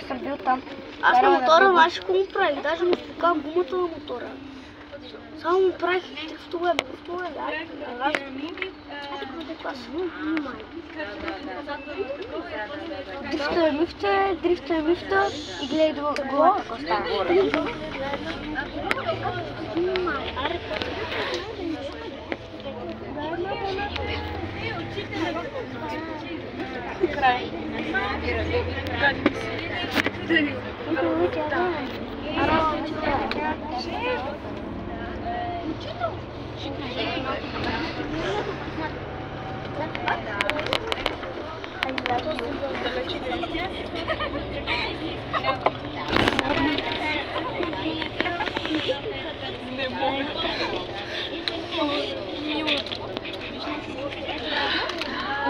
аз съм бил там. Аз на мотора знаеш какво му правих, даже му спуках гумата на мотора. Само му правих дрифтове, Дрифта и гледай до гола какво става. Край.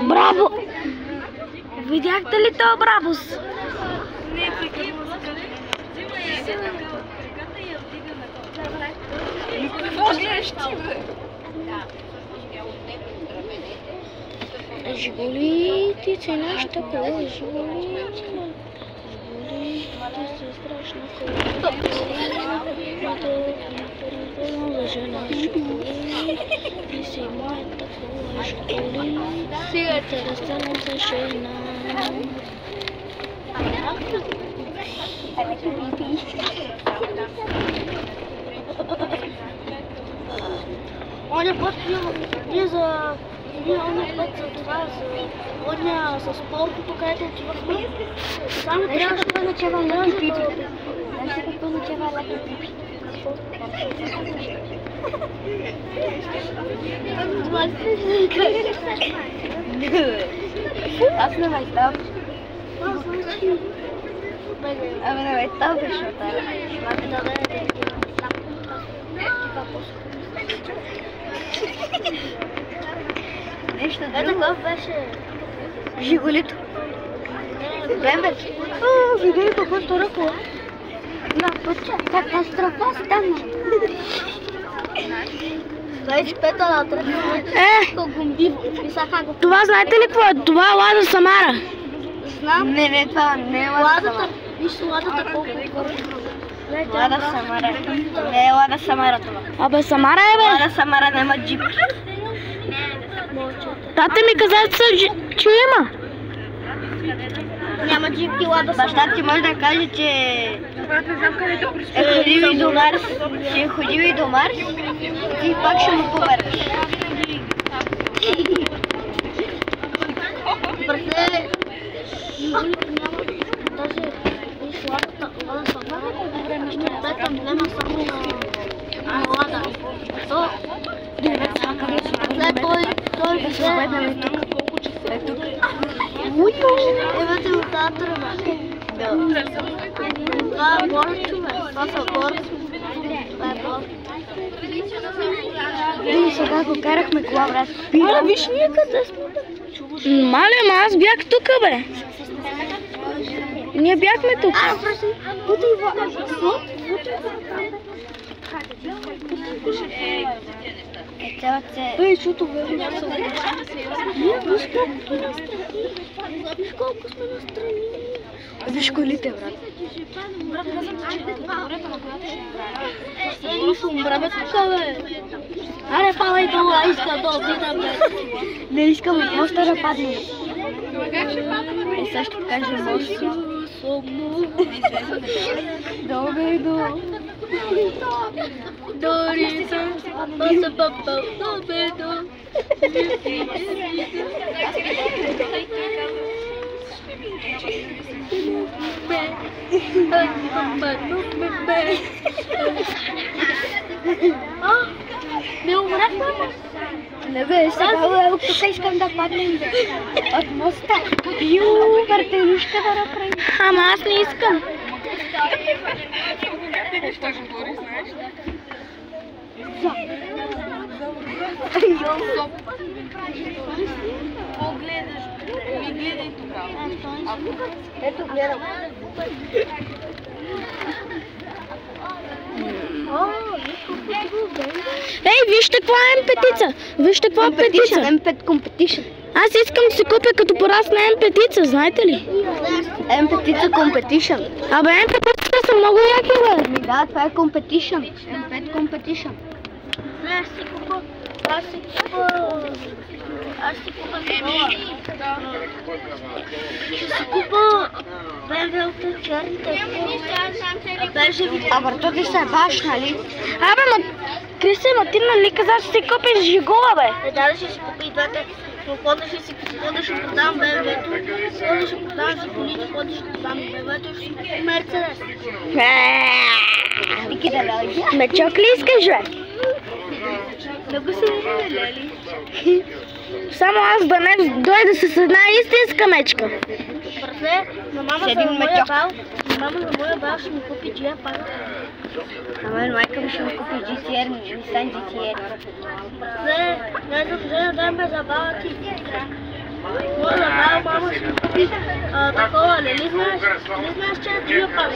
Браво! Видяхте ли това Брабус? Какво гледаш ти, бе? Жигули, ти си нашата кола, Жигули. Жигули, ти си страшна кола. Жена, Жигули, ти си моята кола, Жигули. Сега те разстелям за жена. Оня път ние за това, за оня с полкото, където отивахме. Само трябваше да начава ляпи пипи. Знаеш какво начава ляпи пипи? Аз не ме став. Абе не ме став, защото нещо друго. Какъв беше? Жигулито. Бембе. Види какво стора кола. На пътя. Катастрофа стана. 25 на тръгна. Това знаете ли какво е? Това е Лада Самара. Знам. Не, това не е Лада Самара. Виж ладата колко е. Лада Самара. Не е Лада Самара това. Абе Самара е, бе. Лада Самара няма джип. Тата ми каза, че има. Няма джипки Лада Самара. Баща ти може да каже, че е ходил и до Марс. Че е ходил и до Марс. И ти пак ще му повярваш. Брате, даже виж Лада Самара, ще дай там няма само на Лада. То, той взе колко часа е тук. Евете от тази тръба. Това е борт, човек. Това са борт. Това е борт. И сега го карахме кола, брат. Мале, виж ние къде сме. Мале, аз бях тук, бе. Ние бяхме тук. Ей, чуто верно са. Виж колко сме настрани. Виж колите, брат. Ще умра, бе, тук, бе. Аре, палай долу, иска да отидам, бе. Не искам от моста да падне. И сега ще покажа моста. Добедо. Дорица, паса папа, добедо. Не умрахме? Не бе, сега тук искам да паднем от моста. Въртелишка да направим. Ама аз не искам. Погледаш, ми гледай тогава. Ето гледам. Ей, вижте каква е МП-тица. Вижте каква е МП-тица. MP competition. Аз искам да си купя като порасна М5, знаете ли? M5 Competition. Абе, М5 са много яки, бе. Да, това е Competition. M5 Competition. Аз си купа Ще си купа BMW-та черните. Бежеви. А върто ти се баш, нали? Абе, Криси, ти нали каза, че си купиш Жигула, бе? Да, ще си купи и двете. Но после ще продам BMW-то, после ще продам Жигулите, после ще продам BMW-то и ще си купи Мерцедес. Мечок ли искаш, бе? Много се лели. Само аз да не дойда с една истинска мечка. Братле, на мама за моя бал ще ми купи GR пак. На мен майка ми ще ми купи GTR, Nissan GTR. Братле, не да даме за бала ти. Моя за бал мама ще ми купи такова, нали знаеш, че е GR пак.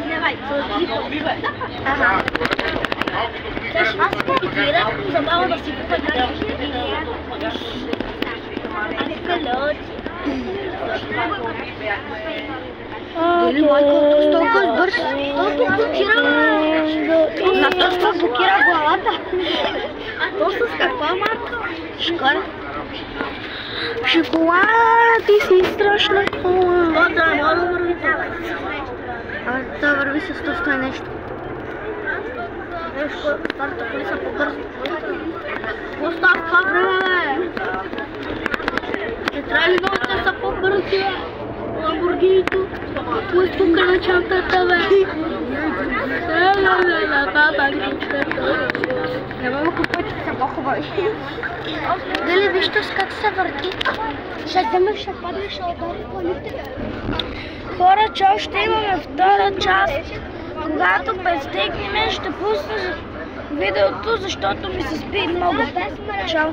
Давай, ага. Тя ще ми купи директно за бала да си купа Дали майка толкова бърз? Толкова блокира, на точно блокира главата. А то с каква марка? Шкода. Шоколада, ти си страшна кола. Да, мога да върви така. Това върви с 100 нещо. Старата коли са по-бързо. Остав това време, бе! Не трябва ли много те са по-бързи, бе? Ламборгинито. Кой стука на чантата, бе? Няма купувайте са по-хубави. Дали вижте как се върти? Ще вземеш, ще паднеш, ще удари колите. Хора, че още имаме втора част. Когато пристигнем, ще пусна видеото, защото ми се спи много. Чао!